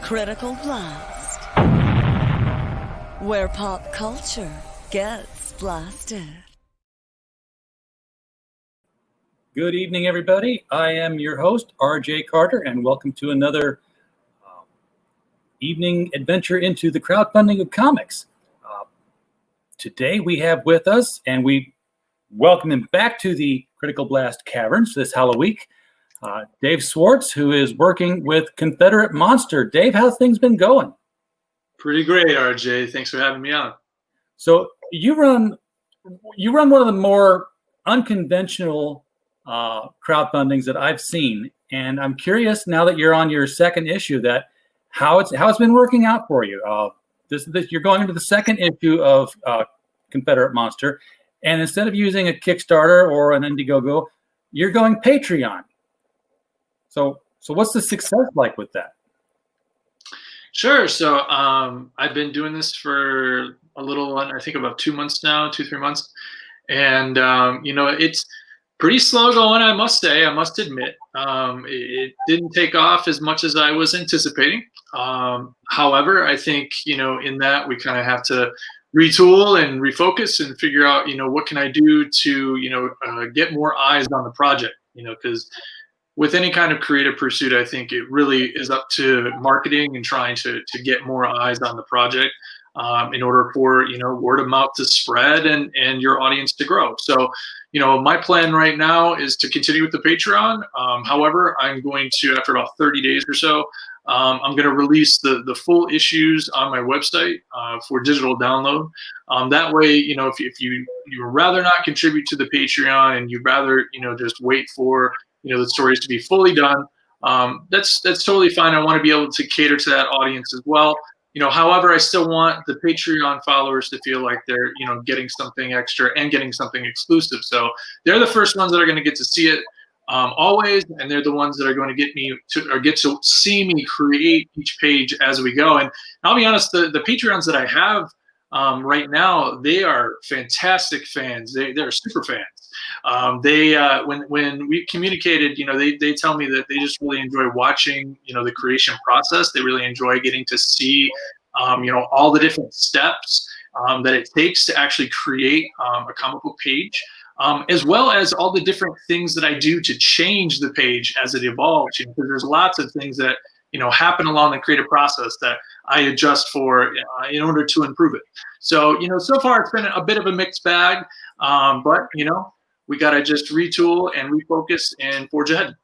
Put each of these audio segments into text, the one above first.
Critical Blast, where pop culture gets blasted. Good evening, everybody. I am your host, RJ Carter, and welcome to another evening adventure into the crowdfunding of comics. Today we have with us, and we welcome him back to the Critical Blast Caverns this Halloween, Dave Swartz, who is working with Confederate Monster. Dave, how's things been going? Pretty great, RJ. Thanks for having me on. So you run one of the more unconventional crowdfundings that I've seen, and I'm curious now that you're on your second issue that how it's been working out for you. You're going into the second issue of Confederate Monster, and instead of using a Kickstarter or an Indiegogo, you're going Patreon. So what's the success like with that? Sure. So I've been doing this for a little one, I think about 2 months now, 2-3 months. And, it's pretty slow going, I must say, I must admit. It didn't take off as much as I was anticipating. However, I think, in that we kind of have to retool and refocus and figure out, what can I do to, get more eyes on the project, because with any kind of creative pursuit, I think it really is up to marketing and trying to get more eyes on the project in order for, word of mouth to spread and your audience to grow. So, my plan right now is to continue with the Patreon. However, I'm going to, after about 30 days or so, I'm going to release the full issues on my website for digital download. That way, if you would rather not contribute to the Patreon and you'd rather, just wait for, the stories to be fully done, that's totally fine. I want to be able to cater to that audience as well. However, I still want the Patreon followers to feel like they're, getting something extra and getting something exclusive. So they're the first ones that are going to get to see it always, and they're the ones that are going to get to see me create each page as we go. And I'll be honest, the Patreons that I have right now, they are fantastic fans. They're super fans. When we communicated, they tell me that they just really enjoy watching, the creation process. They really enjoy getting to see, all the different steps that it takes to actually create a comic book page, as well as all the different things that I do to change the page as it evolves. Because there's lots of things that happen along the creative process that I adjust for in order to improve it. So so far it's been a bit of a mixed bag, but we got to just retool and refocus and forge ahead.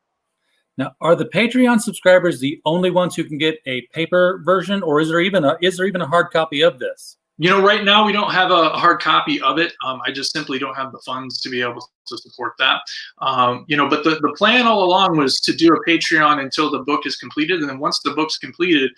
Now, are the Patreon subscribers the only ones who can get a paper version, or is there even a hard copy of this? Right now we don't have a hard copy of it. I just simply don't have the funds to be able to support that. But the plan all along was to do a Patreon until the book is completed, and then once the book's completed,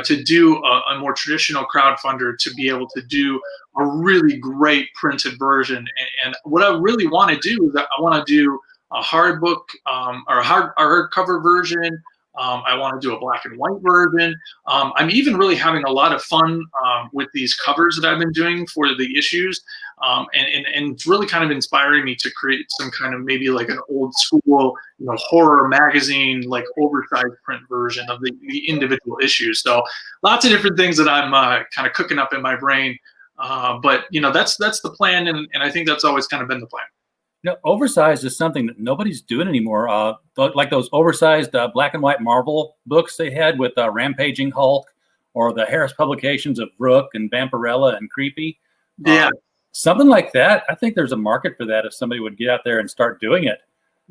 to do a more traditional crowdfunder to be able to do a really great printed version. And what I really want to do is that I want to do a hard book or a hardcover version. I want to do a black and white version. I'm even really having a lot of fun with these covers that I've been doing for the issues. And it's really kind of inspiring me to create some kind of maybe like an old school, horror magazine, like oversized print version of the individual issues. So lots of different things that I'm kind of cooking up in my brain. But that's the plan. And I think that's always kind of been the plan. Oversized is something that nobody's doing anymore. Like those oversized black and white Marvel books they had with Rampaging Hulk, or the Harris publications of Rook and Vampirella and Creepy. Yeah. Something like that. I think there's a market for that if somebody would get out there and start doing it.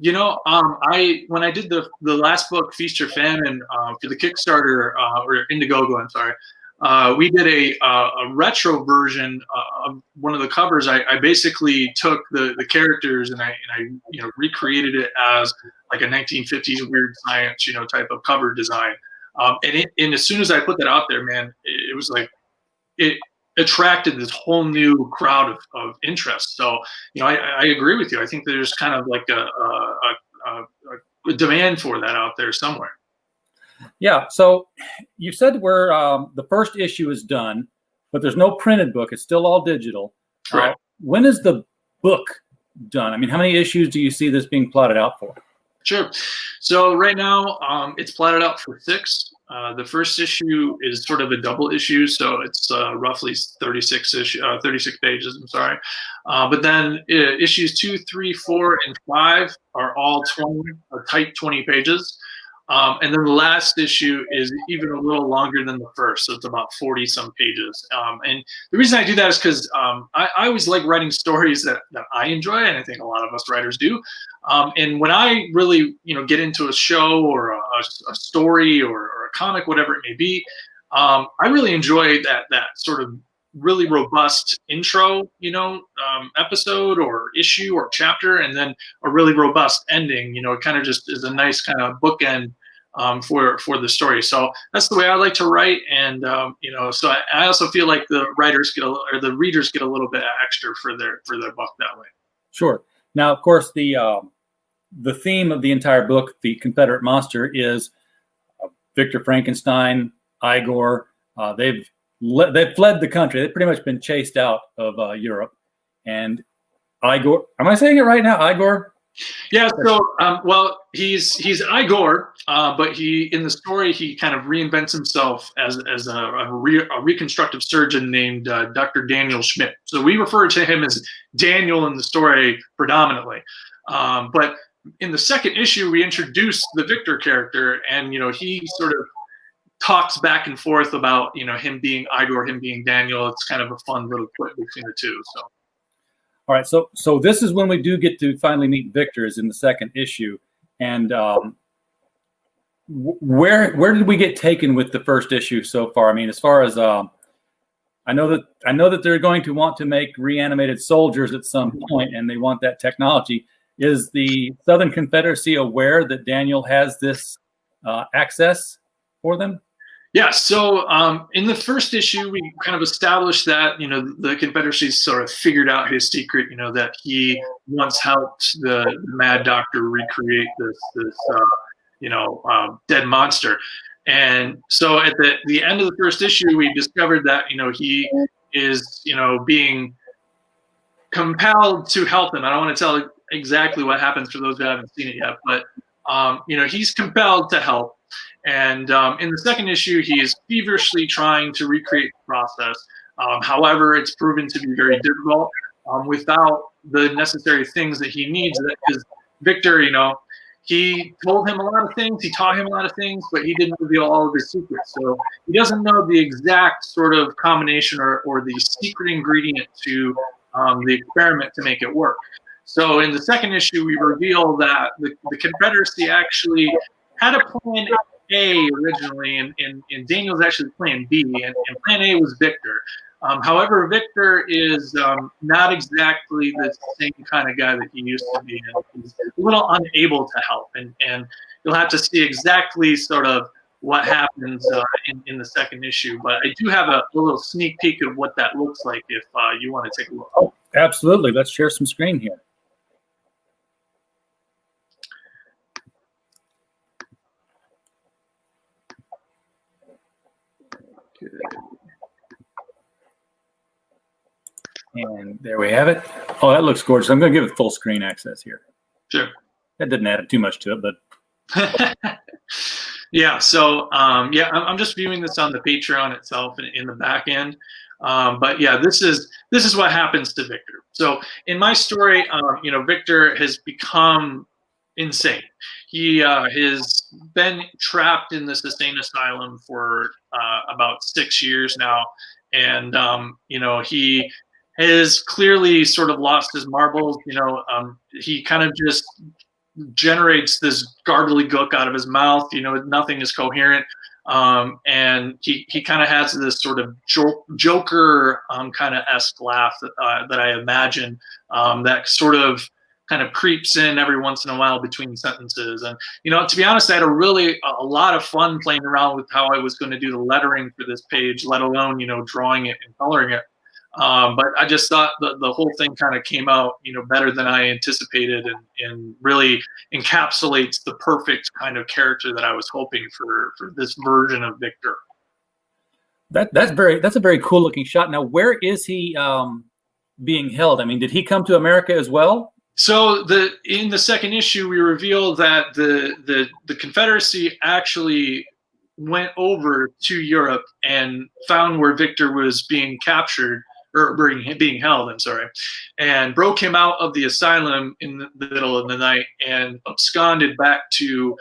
When I did the last book, Feast or Famine, for the Kickstarter, or Indiegogo, I'm sorry, we did a retro version of one of the covers. I basically took the characters and I recreated it as like a 1950s weird science, type of cover design. And as soon as I put that out there, man, it was like, it attracted this whole new crowd of interest. So, I agree with you. I think there's kind of like a demand for that out there somewhere. Yeah. So you said the first issue is done, but there's no printed book. It's still all digital. Correct. When is the book done? I mean, how many issues do you see this being plotted out for? Sure. So right now, it's plotted out for 6. The first issue is sort of a double issue, so it's roughly 36 pages. I'm sorry, but then issues 2, 3, 4, and 5 are all 20, tight 20 pages. And then the last issue is even a little longer than the first, so it's about 40 some pages. And the reason I do that is because I always like writing stories that I enjoy, and I think a lot of us writers do. And when I really, get into a show or a story or a comic, whatever it may be, I really enjoy that sort of really robust intro, episode or issue or chapter, and then a really robust ending. It kind of just is a nice kind of bookend for the story. So that's the way I like to write, and so I also feel like the writers or the readers get a little bit extra for their book that way. Sure. Now, of course, the theme of the entire book, the Confederate monster, is Victor Frankenstein, Igor. They've fled the country. They've pretty much been chased out of Europe. And Igor, am I saying it right now? Igor? Yeah. So, well, he's Igor, but in the story he kind of reinvents himself as a reconstructive surgeon named Dr. Daniel Schmidt. So we refer to him as Daniel in the story predominantly, but in the second issue we introduce the Victor character, and he sort of talks back and forth about him being Igor, him being Daniel. It's kind of a fun little quip between the two. So. All right, so this is when we do get to finally meet Victor, is in the second issue, and where did we get taken with the first issue so far? I mean, as far as I know that they're going to want to make reanimated soldiers at some point, and they want that technology. Is the Southern Confederacy aware that Daniel has this access for them? Yeah, so in the first issue, we kind of established that, the Confederacy sort of figured out his secret, that he once helped the Mad Doctor recreate this dead monster. And so at the end of the first issue, we discovered that, he is, being compelled to help him. I don't want to tell exactly what happens for those who haven't seen it yet, but, he's compelled to help. And in the second issue, he is feverishly trying to recreate the process. However, it's proven to be very difficult without the necessary things that he needs. Because Victor, he told him a lot of things, he taught him a lot of things, but he didn't reveal all of his secrets. So he doesn't know the exact sort of combination or the secret ingredient to the experiment to make it work. So in the second issue, we reveal that the Confederacy actually had a plan A originally, and Daniel's actually plan B, and plan A was Victor. However, Victor is not exactly the same kind of guy that he used to be, and he's a little unable to help, and you'll have to see exactly sort of what happens in the second issue. But I do have a little sneak peek of what that looks like if you want to take a look. Oh, absolutely. Let's share some screen here. And there we have it. Oh, that looks gorgeous. I'm going to give it full screen access here. Sure. That didn't add too much to it, but. Yeah. So, I'm just viewing this on the Patreon itself in the back end. But yeah, this is what happens to Victor. So in my story, Victor has become insane. He has been trapped in this insane asylum for about 6 years now, and he has clearly sort of lost his marbles. He kind of just generates this gargly gook out of his mouth. Nothing is coherent, and he kind of has this sort of Joker kind of esque laugh that I imagine that sort of kind of creeps in every once in a while between sentences. And, to be honest, I had a lot of fun playing around with how I was going to do the lettering for this page, let alone, drawing it and coloring it. But I just thought the whole thing kind of came out, better than I anticipated, and really encapsulates the perfect kind of character that I was hoping for this version of Victor. That's a very cool looking shot. Now, where is he being held? I mean, did he come to America as well? So in the second issue, we reveal that the Confederacy actually went over to Europe and found where Victor was being captured or being held, I'm sorry, and broke him out of the asylum in the middle of the night and absconded back to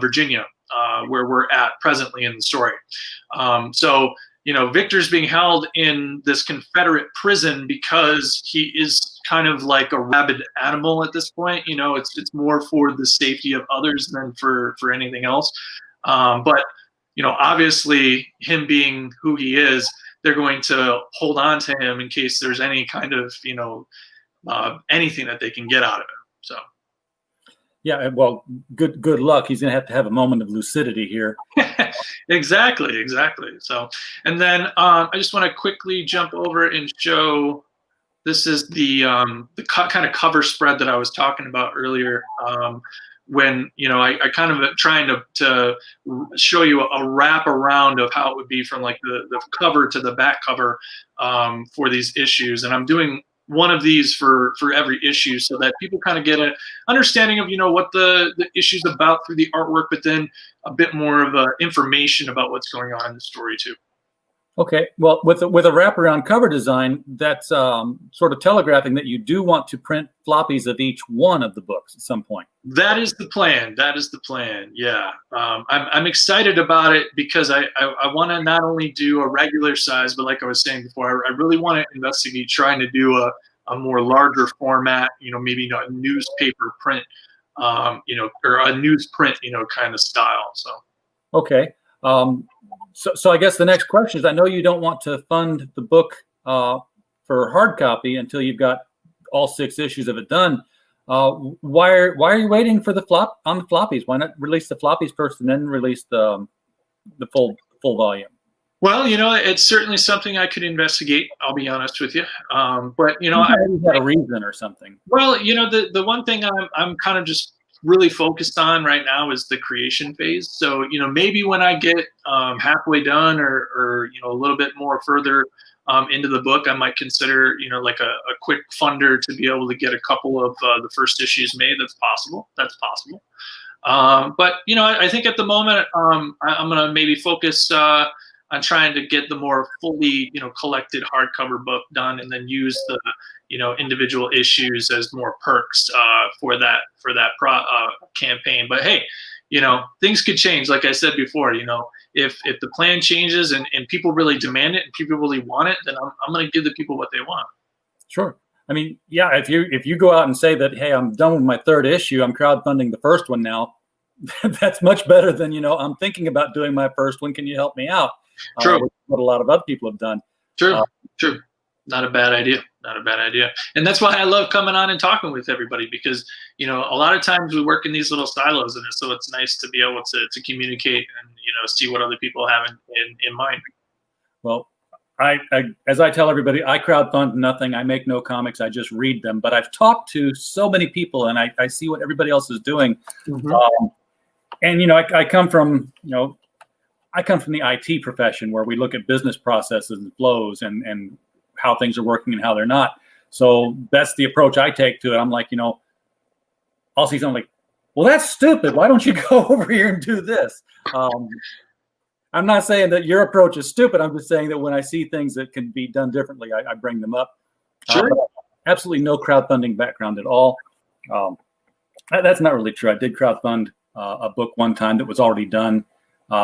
Virginia, where we're at presently in the story. So, Victor's being held in this Confederate prison because he is kind of like a rabid animal at this point. It's more for the safety of others than for anything else. But obviously, him being who he is, they're going to hold on to him in case there's any kind of anything that they can get out of him. So. Yeah, well, good luck. He's going to have a moment of lucidity here. Exactly. So, and then I just want to quickly jump over and show. This is the kind of cover spread that I was talking about earlier. When I kind of trying to show you a wrap around of how it would be from like the cover to the back cover for these issues, and I'm doing one of these for every issue so that people kind of get an understanding of what the issue's about through the artwork, but then a bit more of information about what's going on in the story too. Okay, well, with a wraparound cover design, that's sort of telegraphing that you do want to print floppies of each one of the books at some point. That is the plan. Yeah, I'm excited about it because I want to not only do a regular size, but like I was saying before, I really want to investigate trying to do a more larger format. Maybe a newspaper print, or a newsprint, kind of style. So. Okay. So I guess the next question is, I know you don't want to fund the book for hard copy until you've got all 6 issues of it done. Why are you waiting for the floppies? Why not release the floppies first and then release the full volume? Well, it's certainly something I could investigate. I'll be honest with you. But I had a reason or something. Well, the one thing I'm kind of just really focused on right now is the creation phase. So, maybe when I get halfway done or a little bit more further into the book, I might consider, like a quick funder to be able to get a couple of the first issues made. That's possible. But, I think at the moment, I'm going to maybe focus on trying to get the more fully, collected hardcover book done, and then use the, individual issues as more perks for that campaign. But hey, things could change. Like I said before, if the plan changes and people really demand it and people really want it, then I'm going to give the people what they want. Sure. I mean, yeah, if you go out and say that, hey, I'm done with my 3rd issue, I'm crowdfunding the first one now, that's much better than, I'm thinking about doing my first one. Can you help me out? True. What a lot of other people have done. True. Not a bad idea. And that's why I love coming on and talking with everybody, because, a lot of times we work in these little silos, and so it's nice to be able to communicate and, see what other people have in mind. Well, I as I tell everybody, I crowdfund nothing. I make no comics. I just read them. But I've talked to so many people, and I see what everybody else is doing. Mm-hmm. And, I come from, the IT profession, where we look at business processes and flows and how things are working and how they're not. So that's the approach I take to it. I'm like, I'll see something like, well, that's stupid. Why don't you go over here and do this? I'm not saying that your approach is stupid. I'm just saying that when I see things that can be done differently, I bring them up. Sure. Absolutely no crowdfunding background at all. That's not really true. I did crowdfund a book one time that was already done,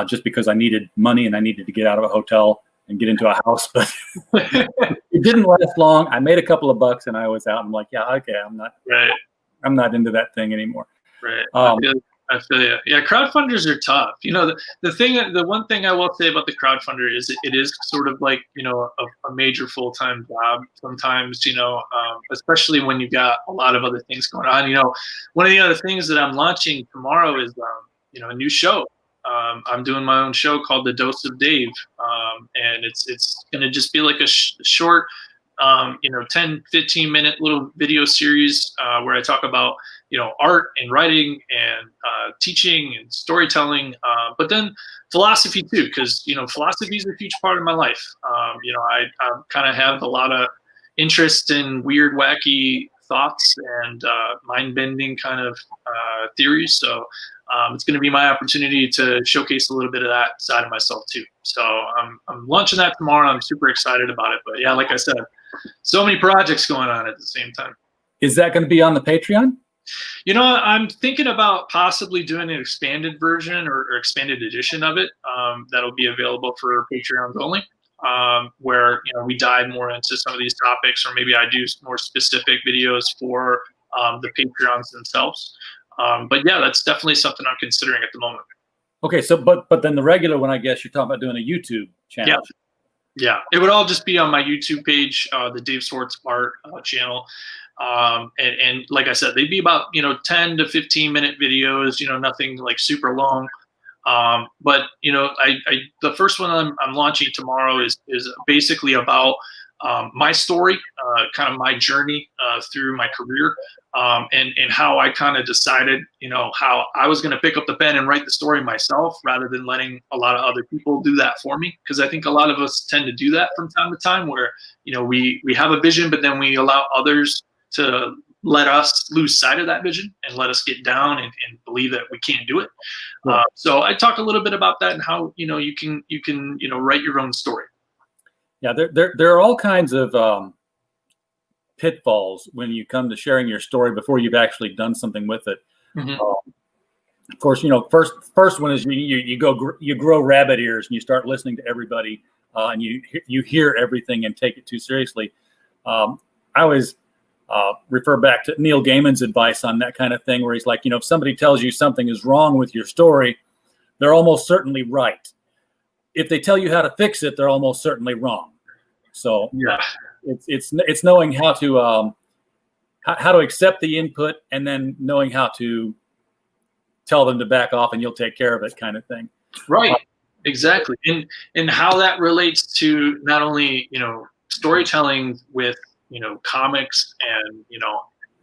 just because I needed money and I needed to get out of a hotel and get into a house, but it didn't last long. I made a couple of bucks and I was out. I'm like, yeah, okay, I'm not into that thing anymore. Right. I feel you. Yeah, crowdfunders are tough. The one thing I will say about the crowdfunder is it is sort of like, a major full-time job sometimes, especially when you've got a lot of other things going on. One of the other things that I'm launching tomorrow is, a new show. I'm doing my own show called The Dose of Dave, and it's going to just be like a short, 10, 15-minute little video series where I talk about, art and writing and teaching and storytelling, but then philosophy too, because, philosophy is a huge part of my life. I kind of have a lot of interest in weird, wacky thoughts and mind-bending kind of theories. So it's going to be my opportunity to showcase a little bit of that side of myself too. So I'm launching that tomorrow. I'm super excited about it. But yeah, like I said, so many projects going on at the same time. Is that going to be on the Patreon? I'm thinking about possibly doing an expanded version or expanded edition of it that'll be available for Patreons only, where we dive more into some of these topics, or maybe I do more specific videos for the Patreons themselves. But yeah, that's definitely something I'm considering at the moment. Okay, so but then the regular one, I guess you're talking about doing a YouTube channel. Yeah, it would all just be on my YouTube page, the Dave Swartz Art channel. And like I said, they'd be about 10 to 15 minute videos, nothing like super long. But the first one I'm launching tomorrow is basically about my story, kind of my journey through my career, and how I kind of decided, how I was going to pick up the pen and write the story myself rather than letting a lot of other people do that for me. Because I think a lot of us tend to do that from time to time, where we have a vision, but then we allow others to let us lose sight of that vision and let us get down and believe that we can't do it. Right. So I talk a little bit about that and how you can write your own story. Yeah, there are all kinds of pitfalls when you come to sharing your story before you've actually done something with it. Mm-hmm. Of course, first one is you grow rabbit ears and you start listening to everybody, and you hear everything and take it too seriously. I always refer back to Neil Gaiman's advice on that kind of thing, where he's like, if somebody tells you something is wrong with your story, they're almost certainly right. If they tell you how to fix it, they're almost certainly wrong. So yeah, it's knowing how to accept the input and then knowing how to tell them to back off and you'll take care of it, kind of thing. Right. Exactly. And how that relates to not only, storytelling with, comics and,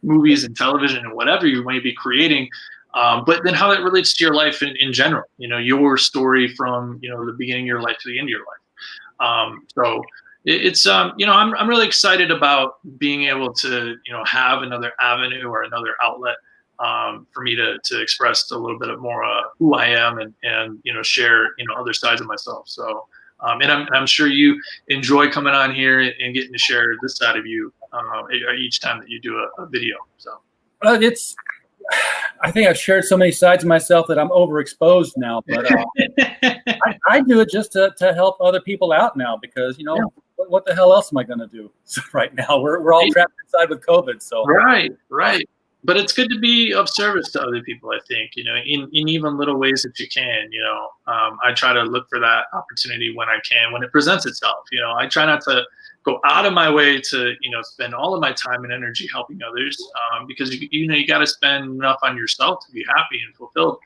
movies and television and whatever you may be creating, but then how that relates to your life in general, your story from, the beginning of your life to the end of your life. So it's, I'm really excited about being able to, have another avenue or another outlet for me to express a little bit of more who I am and share, other sides of myself. So, and I'm sure you enjoy coming on here and getting to share this side of you each time that you do a video. So I think I've shared so many sides of myself that I'm overexposed now, but I do it just to help other people out now, because, what the hell else am I going to do right now? We're all trapped inside with COVID. So Right. But it's good to be of service to other people, I think, in even little ways that you can. I try to look for that opportunity when I can, when it presents itself. I try not to go out of my way to, spend all of my time and energy helping others, because, you got to spend enough on yourself to be happy and fulfilled.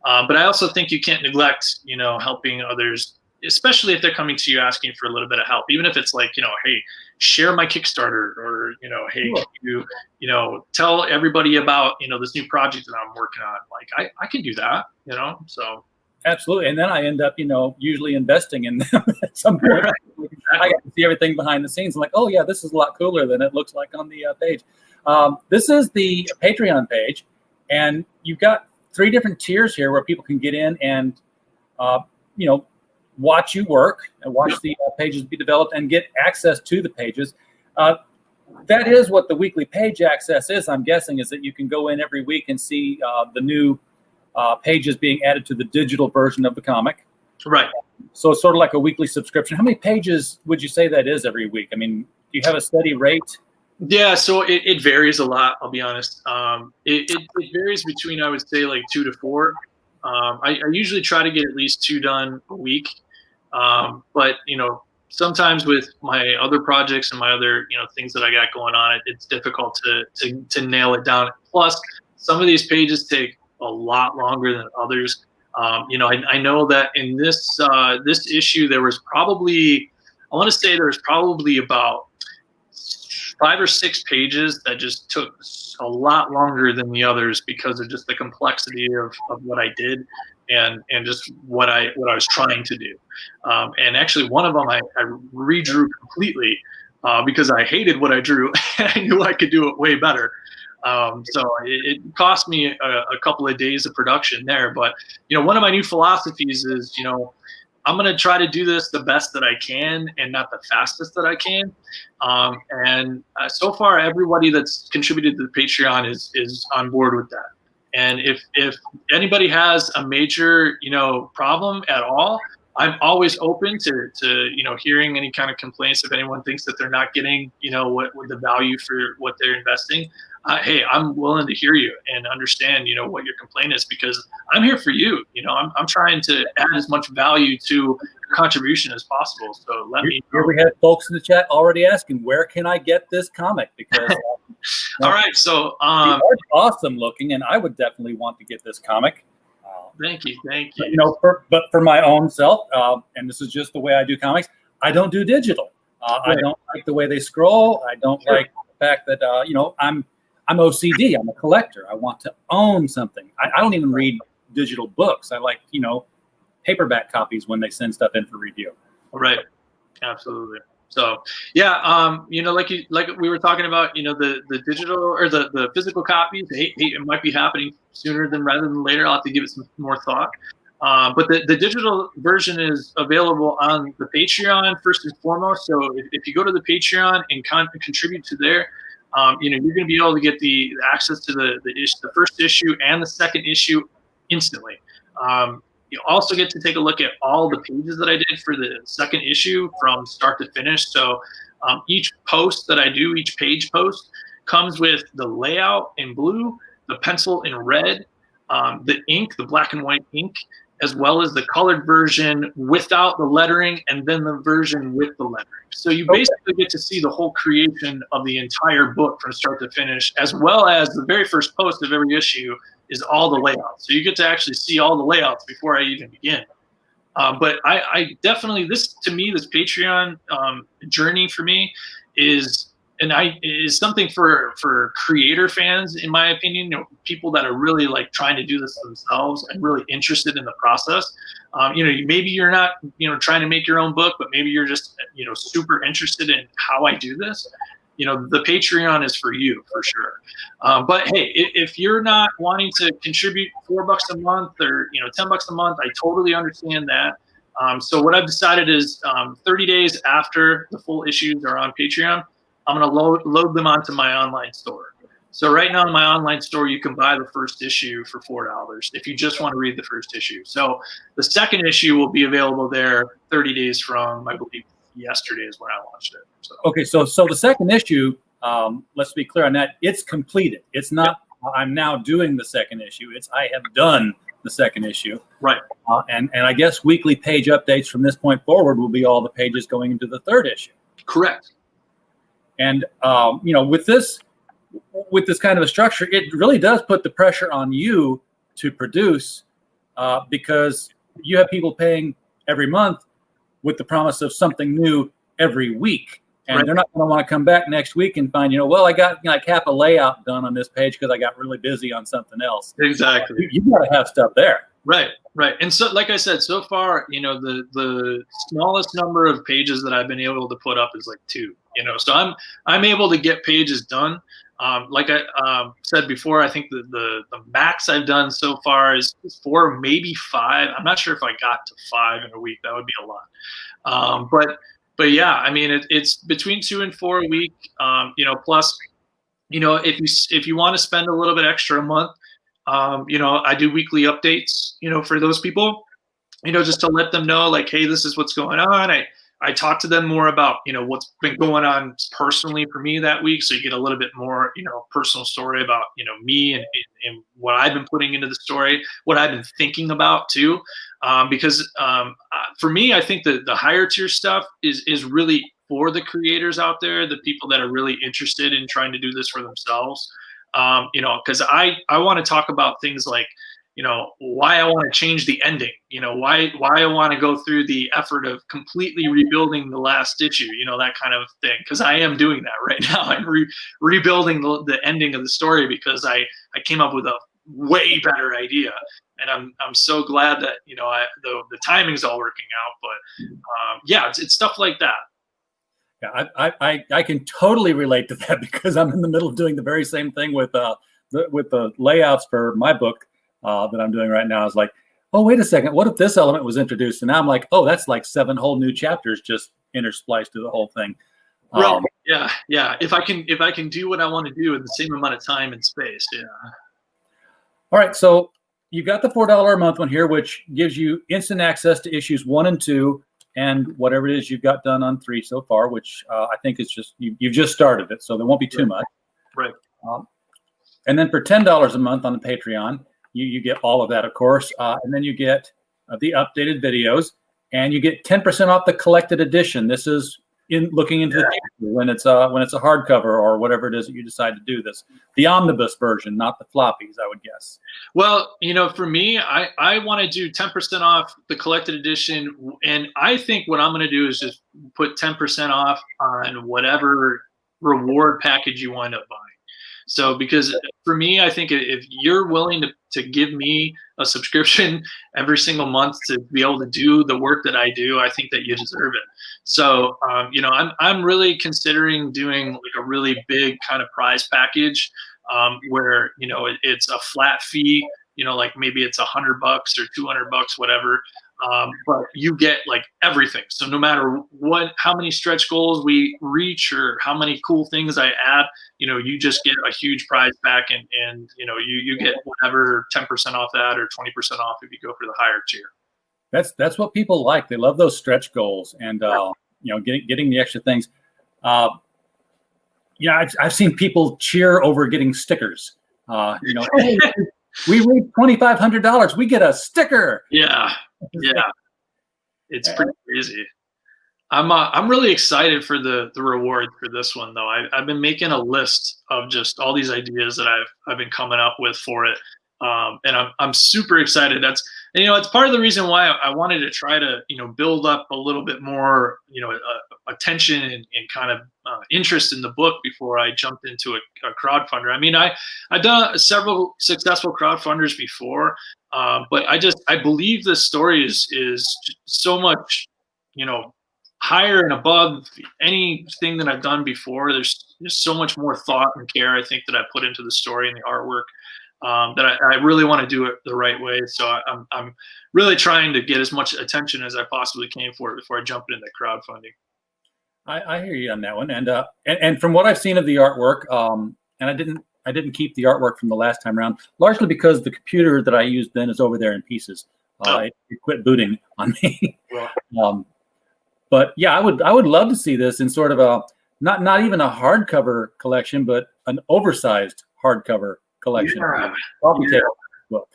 But I also think you can't neglect, helping others, especially if they're coming to you asking for a little bit of help, even if it's like, hey, share my Kickstarter, or, hey, can you, tell everybody about, this new project that I'm working on. Like, I can do that, so. Absolutely. And then I end up, usually investing in them at some point. Exactly. I get to see everything behind the scenes. I'm like, oh yeah, this is a lot cooler than it looks like on the page. This is the Patreon page, and you've got 3 different tiers here where people can get in and, watch you work and watch the pages be developed and get access to the pages. That is what the weekly page access is, I'm guessing, is that you can go in every week and see the new pages being added to the digital version of the comic. Right. So it's sort of like a weekly subscription. How many pages would you say that is every week? I mean, do you have a steady rate? Yeah, so it varies a lot, I'll be honest. It varies between, I would say, like 2 to 4. I usually try to get at least 2 done a week. But, sometimes with my other projects and my other, things that I got going on, it's difficult to nail it down. Plus, some of these pages take a lot longer than others. I know that in this issue, there was probably about 5 or 6 pages that just took a lot longer than the others because of just the complexity of what I did and just what I was trying to do. And actually one of them I redrew completely because I hated what I drew and I knew I could do it way better. So it cost me a couple of days of production there. But, one of my new philosophies is, I'm going to try to do this the best that I can and not the fastest that I can. And so far, everybody that's contributed to the Patreon is on board with that. And if anybody has a major, problem at all, I'm always open to hearing any kind of complaints. If anyone thinks that they're not getting, what the value for what they're investing, hey, I'm willing to hear you and understand, what your complaint is, because I'm here for you. I'm trying to add as much value to your contribution as possible. So let me know. Here we had folks in the chat already asking, where can I get this comic? Because all right, so the art's awesome looking, and I would definitely want to get this comic. Thank you. But for my own self, and this is just the way I do comics, I don't do digital. I don't like the way they scroll. I don't like the fact that I'm OCD. I'm a collector. I want to own something. I don't even read digital books. I like paperback copies when they send stuff in for review. Right. Absolutely. So yeah, like we were talking about, the digital or the physical copies, it might be happening sooner rather than later. I'll have to give it some more thought. But the digital version is available on the Patreon first and foremost. So if you go to the Patreon and contribute to there, you're going to be able to get the access to the first issue and the second issue instantly. You also get to take a look at all the pages that I did for the second issue from start to finish. So each post that I do, each page post, comes with the layout in blue, the pencil in red, the ink, the black and white ink, as well as the colored version without the lettering, and then the version with the lettering. So you basically get to see the whole creation of the entire book from start to finish, as well as the very first post of every issue is all the layouts. So you get to actually see all the layouts before I even begin. But I definitely, this Patreon journey for me is something for creator fans, in my opinion, people that are really like trying to do this themselves and really interested in the process. Maybe you're not, trying to make your own book, but maybe you're just, super interested in how I do this. The Patreon is for you for sure. But hey, if you're not wanting to contribute $4 a month or, $10 a month, I totally understand that. So what I've decided is 30 days after the full issues are on Patreon, I'm going to load them onto my online store. So right now in my online store, you can buy the first issue for $4 if you just want to read the first issue. So the second issue will be available there 30 days from, I believe, yesterday is when I launched it. So. Okay, so the second issue, let's be clear on that. It's completed. It's not, I'm now doing the second issue. It's I have done the second issue. Right. And I guess weekly page updates from this point forward will be all the pages going into the third issue. Correct. And with this kind of a structure, it really does put the pressure on you to produce because you have people paying every month with the promise of something new every week. And they're not going to want to come back next week and find, I got like half a layout done on this page because I got really busy on something else. Exactly. You got to have stuff there. Right. And so, like I said, so far, the smallest number of pages that I've been able to put up is like 2. So I'm able to get pages done. Like I said before, I think the max I've done so far is 4, maybe 5. I'm not sure if I got to 5 in a week. That would be a lot. But yeah, I mean, it's between 2 and 4 a week. Plus, if you want to spend a little bit extra a month, I do weekly updates, for those people, just to let them know, like, hey, this is what's going on. I talk to them more about, what's been going on personally for me that week. So you get a little bit more, personal story about, me and what I've been putting into the story, what I've been thinking about too. Because for me, I think that the higher tier stuff is really for the creators out there, the people that are really interested in trying to do this for themselves. Because I want to talk about things like, why I want to change the ending, why I want to go through the effort of completely rebuilding the last issue, that kind of thing. Because I am doing that right now. I'm rebuilding the ending of the story because I came up with a way better idea. And I'm so glad that, the timing's all working out. But yeah, it's stuff like that. Yeah, I can totally relate to that because I'm in the middle of doing the very same thing with the layouts for my book that I'm doing right now. Is like, oh, wait a second, what if this element was introduced? And now I'm like, oh, that's like 7 whole new chapters just interspliced through the whole thing. Right. Yeah. If I can do what I want to do in the same amount of time and space. Yeah. All right. So you got the $4 a month one here, which gives you instant access to issues 1 and 2, and whatever it is you've got done on 3 so far, which I think is just you've just started it, so there won't be too much. Right. And then for $10 a month on the Patreon, you get all of that, of course, and then you get the updated videos, and you get 10% off the collected edition. This is in looking into the future when it's a hardcover or whatever it is that you decide to do this. The omnibus version, not the floppies, I would guess. Well, for me, I want to do 10% off the collected edition, and I think what I'm going to do is just put 10% off on whatever reward package you wind up buying. So, because for me, I think if you're willing to give me a subscription every single month to be able to do the work that I do, I think that you deserve it. So, I'm really considering doing like a really big kind of prize package where, it's a flat fee, like maybe it's $100 or $200, whatever. But you get like everything. So no matter how many stretch goals we reach or how many cool things I add, you just get a huge prize back, and you get whatever 10% off that or 20% off if you go for the higher tier. That's what people like. They love those stretch goals and getting the extra things. I've seen people cheer over getting stickers. Hey, we reached $2,500. We get a sticker. Yeah. It's pretty crazy. I'm really excited for the reward for this one though. I've been making a list of just all these ideas that I've been coming up with for it. And I'm super excited. It's part of the reason why I wanted to try to, build up a little bit more, attention and kind of interest in the book before I jumped into a crowdfunder. I mean, I've done several successful crowdfunders before, but I believe this story is so much, higher and above anything that I've done before. There's just so much more thought and care, I think, that I put into the story and the artwork. That I really want to do it the right way. So I'm really trying to get as much attention as I possibly can for it before I jump into crowdfunding. I hear you on that one. And from what I've seen of the artwork, and I didn't keep the artwork from the last time around, largely because the computer that I used then is over there in pieces. It quit booting on me. But yeah, I would love to see this in sort of a not even a hardcover collection, but an oversized hardcover collection. Book.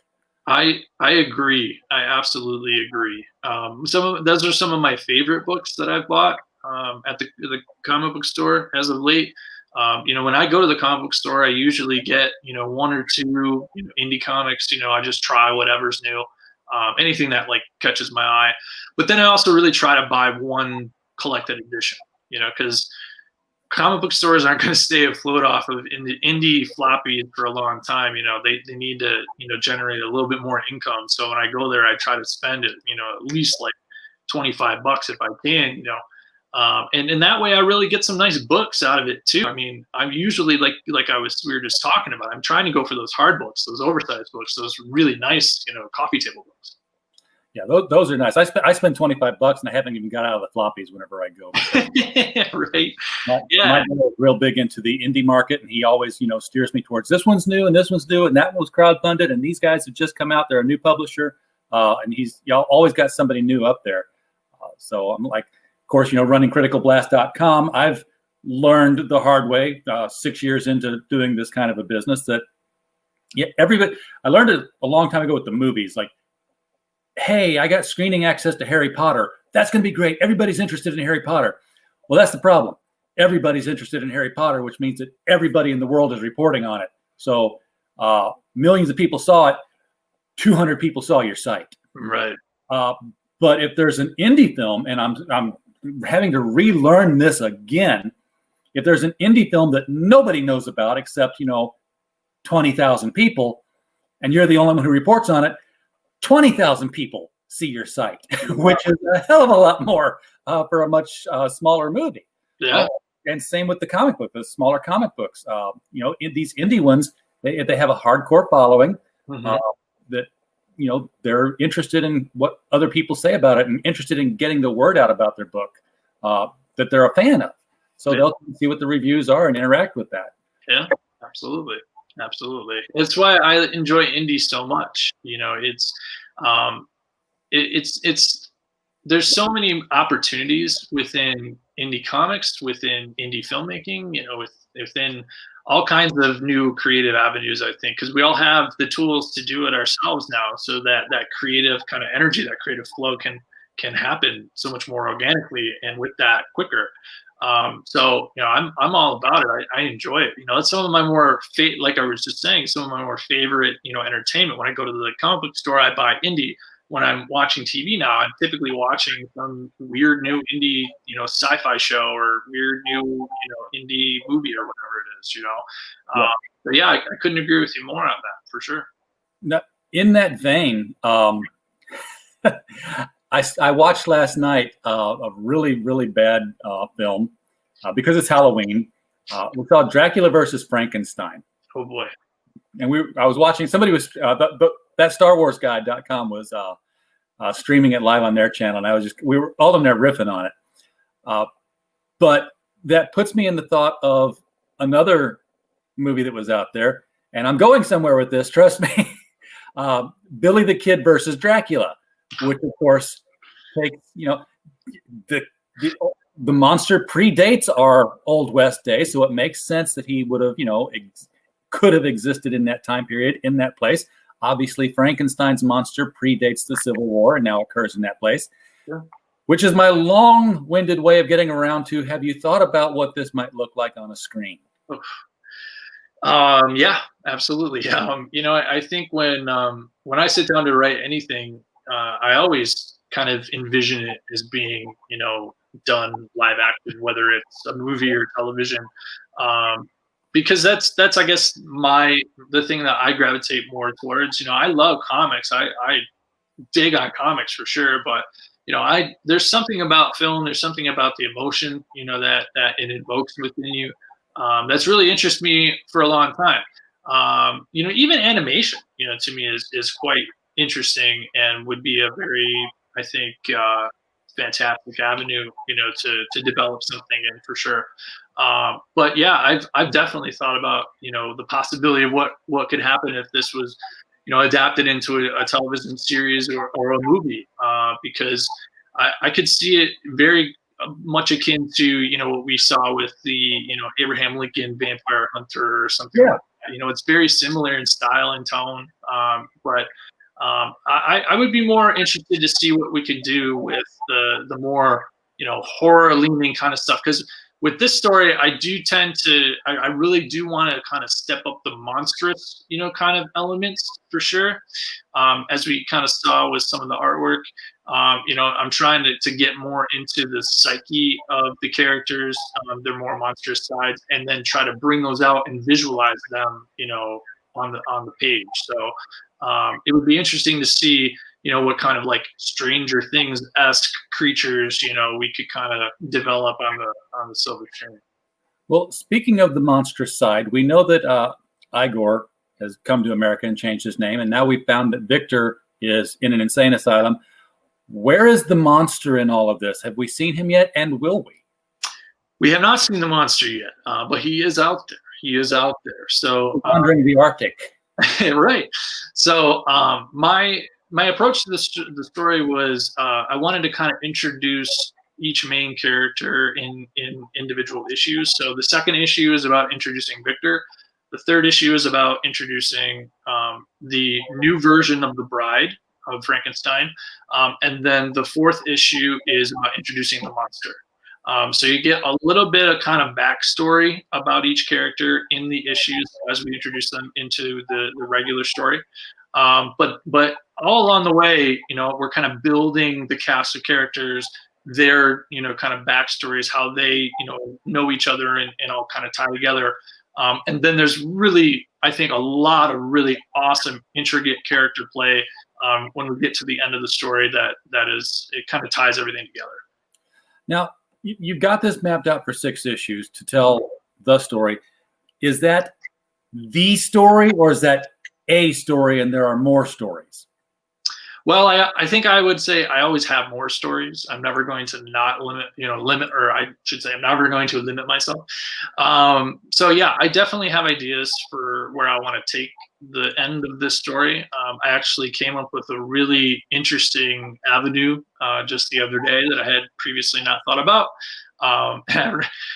I agree. I absolutely agree. Those are some of my favorite books that I've bought at the comic book store as of late. When I go to the comic book store, I usually get 1 or 2 indie comics. I just try whatever's new, anything that like catches my eye. But then I also really try to buy one collected edition. Because comic book stores aren't going to stay afloat off of indie floppies for a long time. They need to generate a little bit more income. So when I go there, I try to spend it at least like $25 if I can. And in that way, I really get some nice books out of it too. I mean, I'm usually like we were just talking about, I'm trying to go for those hard books, those oversized books, those really nice coffee table books. Yeah, those are nice. I spend $25 and I haven't even got out of the floppies whenever I go. Right. My dad is real big into the indie market, and he always, steers me towards this one's new and this one's new and that one was crowdfunded and these guys have just come out. They're a new publisher, and he's always got somebody new up there. So I'm like, of course, running criticalblast.com. I've learned the hard way 6 years into doing this kind of a business that everybody. I learned it a long time ago with the movies, like, hey, I got screening access to Harry Potter. That's going to be great. Everybody's interested in Harry Potter. Well, that's the problem. Everybody's interested in Harry Potter, which means that everybody in the world is reporting on it. So millions of people saw it. 200 people saw your site. Right. But if there's an indie film, and I'm having to relearn this again, if there's an indie film that nobody knows about except, 20,000 people, and you're the only one who reports on it, 20,000 people see your site, which is a hell of a lot more for a much smaller movie. Yeah. And same with the comic book, the smaller comic books. In these indie ones, they have a hardcore following that, they're interested in what other people say about it and interested in getting the word out about their book that they're a fan of. So they'll see what the reviews are and interact with that. Yeah, absolutely. Absolutely. It's why I enjoy indie so much. It's there's so many opportunities within indie comics, within indie filmmaking, within all kinds of new creative avenues, I think, because we all have the tools to do it ourselves now. So that creative kind of energy, that creative flow can happen so much more organically and with that quicker. So I'm all about it. I enjoy it. It's some of my more like I was just saying, some of my more favorite entertainment. When I go to the comic book store, I buy indie. When I'm watching TV now, I'm typically watching some weird new indie sci-fi show or weird new indie movie or whatever it is. But yeah, I couldn't agree with you more on that for sure. Now, in that vein, I watched last night a really, really bad film because it's Halloween. We saw Dracula versus Frankenstein. Oh boy! And I was watching. Somebody was that StarWarsGuide.com was streaming it live on their channel, and we were all of them there riffing on it. But that puts me in the thought of another movie that was out there, and I'm going somewhere with this. Trust me, Billy the Kid versus Dracula. Which of course takes, the monster predates our Old West days, so it makes sense that he would have, could have existed in that time period, in that place. Obviously, Frankenstein's monster predates the Civil War and now occurs in that place. Sure. Which is my long-winded way of getting around to, have you thought about what this might look like on a screen? Yeah, absolutely. I think when I sit down to write anything, I always kind of envision it as being, done live action, whether it's a movie or television, because that's I guess the thing that I gravitate more towards. I love comics. I dig on comics for sure, but there's something about film. There's something about the emotion, that it invokes within you. That's really interested me for a long time. Even animation, to me is quite interesting and would be a very, I think, fantastic avenue, to develop something in for sure. But yeah, I've definitely thought about, the possibility of what could happen if this was, adapted into a television series or a movie, because I could see it very much akin to, what we saw with the, Abraham Lincoln Vampire Hunter or something. Yeah. Like that. It's very similar in style and tone, but I would be more interested to see what we could do with the more horror leaning kind of stuff, because with this story I really do want to kind of step up the monstrous kind of elements for sure, as we kind of saw with some of the artwork. I'm trying to get more into the psyche of the characters, their more monstrous sides, and then try to bring those out and visualize them on the page. So it would be interesting to see, what kind of like Stranger Things-esque creatures, we could kind of develop on the silver screen. Well, speaking of the monstrous side, we know that Igor has come to America and changed his name, and now we've found that Victor is in an insane asylum. Where is the monster in all of this? Have we seen him yet, and will we? We have not seen the monster yet, but he is out there. He is out there. So wandering the Arctic. Right. So my approach to the story was I wanted to kind of introduce each main character in individual issues. So the second issue is about introducing Victor. The third issue is about introducing the new version of the bride of Frankenstein. And then the fourth issue is about introducing the monster. So you get a little bit of kind of backstory about each character in the issues as we introduce them into the regular story. But all along the way, we're kind of building the cast of characters, their, kind of backstories, how they, know each other and all kind of tie together. And then there's really, I think, a lot of really awesome, intricate character play when we get to the end of the story it kind of ties everything together. Now, you've got this mapped out for 6 issues to tell the story. Is that the story, or is that a story and there are more stories? Well, I think I would say I always have more stories. I'm never going to not limit, or I should say I'm never going to limit myself. So yeah, I definitely have ideas for where I want to take the end of this story. I actually came up with a really interesting avenue just the other day that I had previously not thought about. I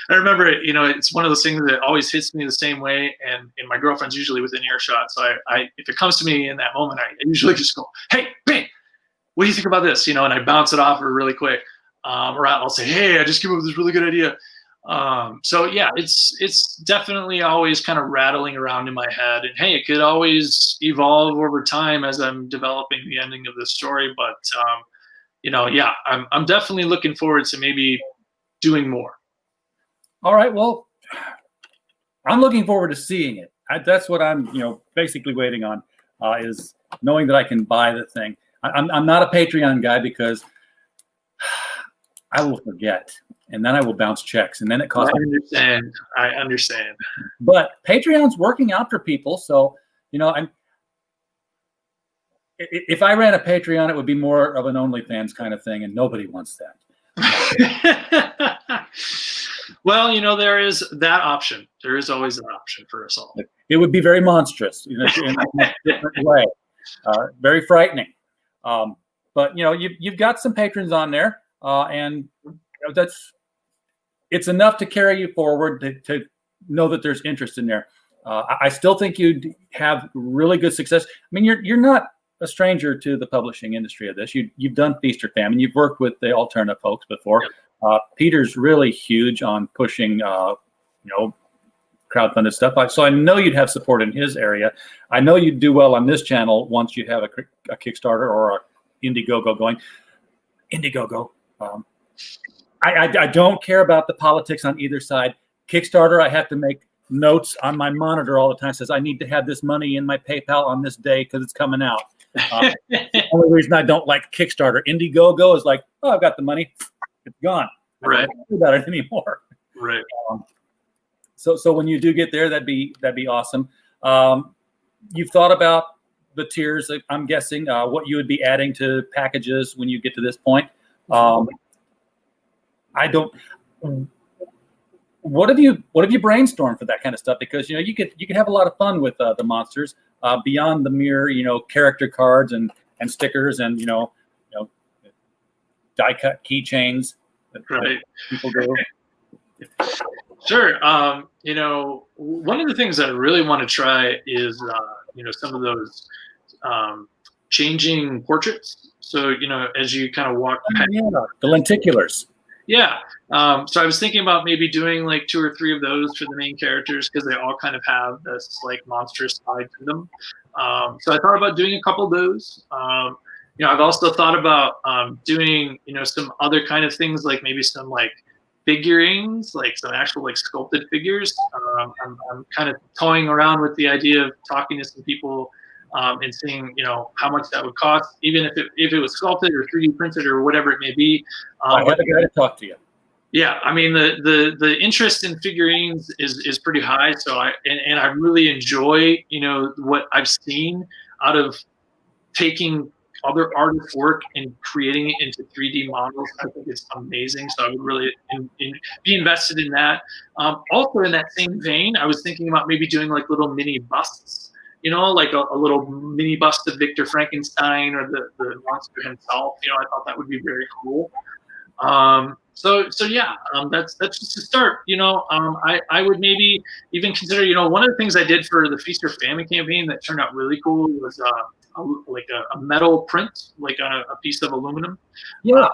remember, it's one of those things that always hits me the same way, and my girlfriend's usually within earshot. So I if it comes to me in that moment, I usually just go, "Hey, babe, what do you think about this?" And I bounce it off her really quick. Or I'll say, "Hey, I just came up with this really good idea." So yeah, it's definitely always kind of rattling around in my head, and hey, it could always evolve over time as I'm developing the ending of the story. But yeah, I'm definitely looking forward to maybe doing more. All right. Well, I'm looking forward to seeing it. That's what I'm, basically waiting on, is knowing that I can buy the thing. I'm not a Patreon guy because I will forget, and then I will bounce checks, and then it costs. I understand. But Patreon's working out for people, so if I ran a Patreon, it would be more of an OnlyFans kind of thing, and nobody wants that. Well, there is that option. There is always an option for us all. It would be very monstrous, in a different way, very frightening. But you've got some patrons on there, and it's enough to carry you forward to know that there's interest in there. I still think you'd have really good success. I mean, you're not a stranger to the publishing industry of this. You've done Feast or Famine. You've worked with the alternative folks before. Peter's really huge on pushing, crowdfunded stuff. So I know you'd have support in his area. I know you'd do well on this channel once you have a Kickstarter or a Indiegogo going. Indiegogo. I don't care about the politics on either side. Kickstarter, I have to make notes on my monitor all the time. Says I need to have this money in my PayPal on this day because it's coming out. The only reason I don't like Kickstarter. Indiegogo is like, oh, I've got the money, it's gone. Right. I don't worry about it anymore. Right. So when you do get there, that'd be awesome. You've thought about the tiers, I'm guessing, what you would be adding to packages when you get to this point. I don't. What have you brainstormed for that kind of stuff? Because you could have a lot of fun with the monsters beyond the mere character cards and stickers and die cut keychains that people do. Sure. One of the things I really want to try is some of those changing portraits. So as you kind of walk back, the lenticulars. Yeah. So I was thinking about maybe doing like 2 or 3 of those for the main characters because they all kind of have this like monstrous side to them. So I thought about doing a couple of those. I've also thought about doing some other kind of things like maybe some like figurines, like some actual like sculpted figures. I'm kind of toying around with the idea of talking to some people and seeing how much that would cost, even if it was sculpted or 3D printed or whatever it may be. I have a guy to talk to you. Yeah, I mean the interest in figurines is pretty high. So I really enjoy what I've seen out of taking other artists' work and creating it into 3D models. I think it's amazing. So I would really be invested in that. Also in that same vein, I was thinking about maybe doing like little mini busts. Like a little mini bust of Victor Frankenstein or the monster himself. I thought that would be very cool. So yeah, that's just a start. I would maybe even consider, one of the things I did for the Feast or Famine campaign that turned out really cool was a metal print, like on a piece of aluminum. Yeah.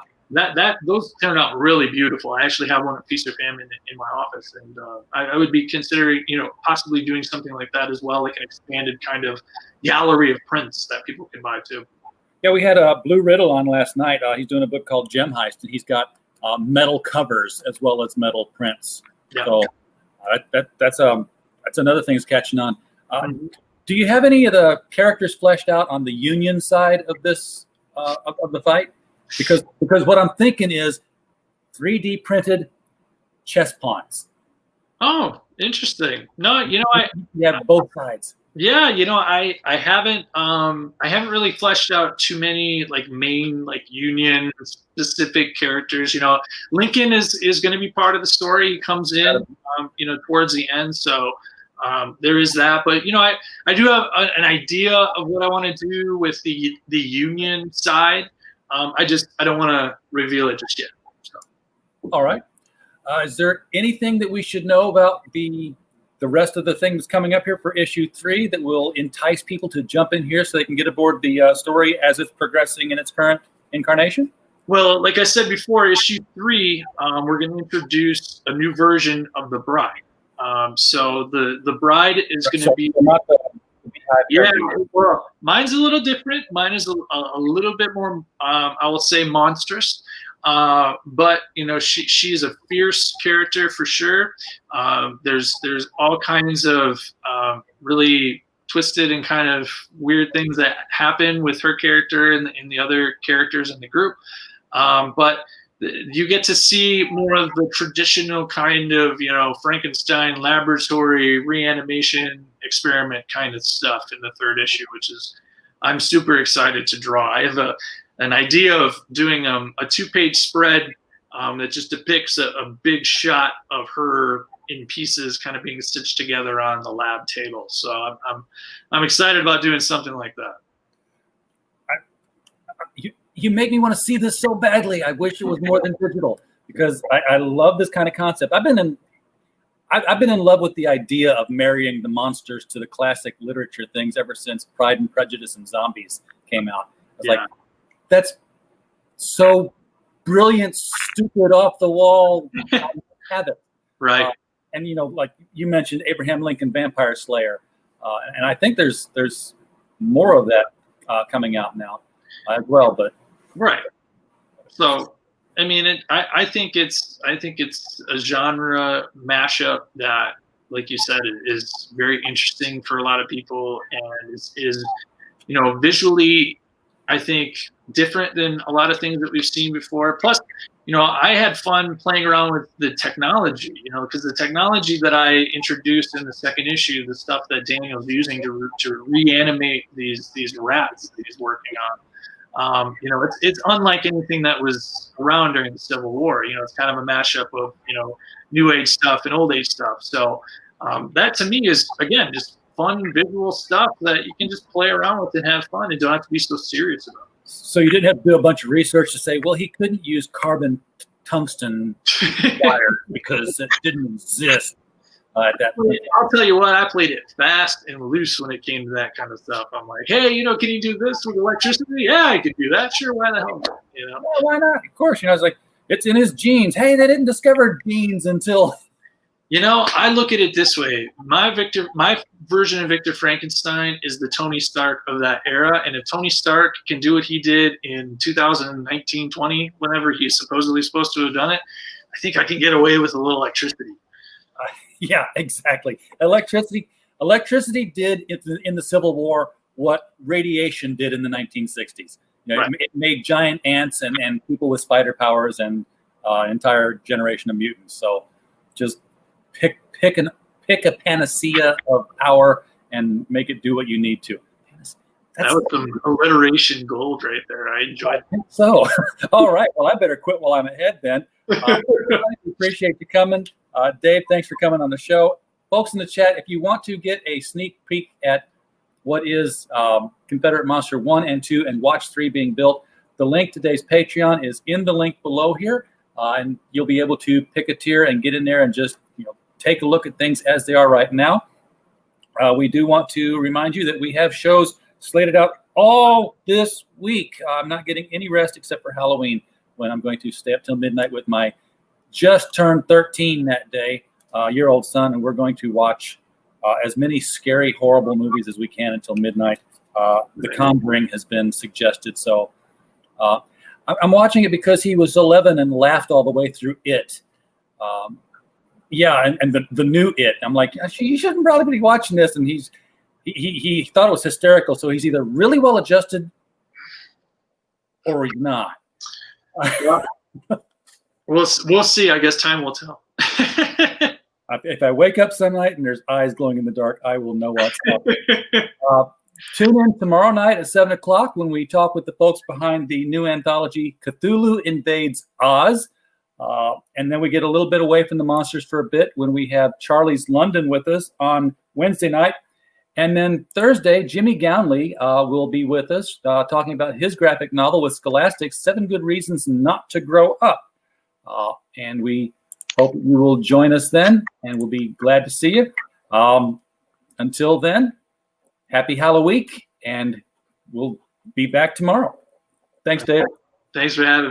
Those turned out really beautiful. I actually have one at Feast or Famine in my office, and I would be considering, possibly doing something like that as well, like an expanded kind of gallery of prints that people can buy too. Yeah, we had Blue Riddle on last night. He's doing a book called Gem Heist, and he's got metal covers as well as metal prints. Yeah. So that's another thing that's catching on. Do you have any of the characters fleshed out on the Union side of this of the fight? Because what I'm thinking is 3D printed chess pawns. Oh, interesting. No, you know, You have both sides. yeah, you know, I haven't really fleshed out too many like main like Union specific characters. You know, Lincoln is going to be part of the story. He comes in, you know, towards the end, so there is that. But you know, I do have an idea of what I want to do with the Union side. I don't want to reveal it just yet. So. All right. Is there anything that we should know about the rest of the things coming up here for issue 3 that will entice people to jump in here so they can get aboard the story as it's progressing in its current incarnation? Well, like I said before, issue 3, we're going to introduce a new version of the Bride. So the Bride is going to be not the yeah. Well, mine's a little different. Mine is a little bit more, I will say, monstrous. But you know, she's a fierce character for sure. There's all kinds of really twisted and kind of weird things that happen with her character and the other characters in the group. But you get to see more of the traditional kind of, you know, Frankenstein laboratory reanimation experiment kind of stuff in the 3rd issue, which is I'm super excited to draw. I have an idea of doing a 2-page spread that just depicts a big shot of her in pieces kind of being stitched together on the lab table. So I'm excited about doing something like that. You make me want to see this so badly. I wish it was more than digital because I love this kind of concept. I've been in love with the idea of marrying the monsters to the classic literature things ever since Pride and Prejudice and Zombies came out. I was like, that's so brilliant, stupid, off the wall. Have it. Right. And you know, like you mentioned, Abraham Lincoln Vampire Slayer, and I think there's more of that coming out now as well. But right. So, I mean, I think it's a genre mashup that, like you said, is very interesting for a lot of people, and is you know, visually, I think, different than a lot of things that we've seen before. Plus, you know, I had fun playing around with the technology, you know, because the technology that I introduced in the 2nd issue, the stuff that Daniel's using to reanimate these rats that he's working on, you know, it's unlike anything that was around during the Civil War. You know, it's kind of a mashup of, you know, New Age stuff and Old Age stuff. So that to me is, again, just fun visual stuff that you can just play around with and have fun and don't have to be so serious about. So you didn't have to do a bunch of research to say, well, he couldn't use carbon tungsten wire because it didn't exist at that point. I'll tell you what, I played it fast and loose when it came to that kind of stuff. I'm like, hey, you know, can you do this with electricity? Yeah, I could do that. Sure, why the hell not? You know? Yeah, why not? Of course, you know, I was like, it's in his genes. Hey, they didn't discover genes until... You know, I look at it this way. My version of Victor Frankenstein is the Tony Stark of that era. And if Tony Stark can do what he did in 2019, 20, whenever he's supposedly supposed to have done it, I think I can get away with a little electricity. Yeah, exactly. Electricity did in the Civil War what radiation did in the 1960s. You know, Right. It made giant ants and people with spider powers and an entire generation of mutants. So just pick a panacea of power and make it do what you need to. That was some alliteration gold right there. I enjoyed it. I think so. All right. Well, I better quit while I'm ahead then. Appreciate you coming. Dave, thanks for coming on the show. Folks in the chat, if you want to get a sneak peek at what is Confederate Monster 1 and 2 and Watch 3 being built, the link to Dave's Patreon is in the link below here. And you'll be able to pick a tier and get in there and just, you know, take a look at things as they are right now. We do want to remind you that we have shows slated out all this week. I'm not getting any rest except for Halloween, when I'm going to stay up till midnight with my just turned 13 that day, year-old son, and we're going to watch as many scary, horrible movies as we can until midnight. The Conjuring has been suggested, so I'm watching it because he was 11 and laughed all the way through it. Yeah, and the new It. I'm like, you shouldn't probably be watching this. And he thought it was hysterical. So he's either really well adjusted or he's not. We'll see. I guess time will tell. If I wake up some night and there's eyes glowing in the dark, I will know what's up. Tune in tomorrow night at 7 o'clock when we talk with the folks behind the new anthology, Cthulhu Invades Oz. And then we get a little bit away from the monsters for a bit when we have Charlie's London with us on Wednesday night. And then Thursday, Jimmy Gownley will be with us talking about his graphic novel with Scholastic, 7 Good Reasons Not to Grow Up. And we hope you will join us then, and we'll be glad to see you. Until then, happy Halloween, and we'll be back tomorrow. Thanks, Dave. Thanks for having me.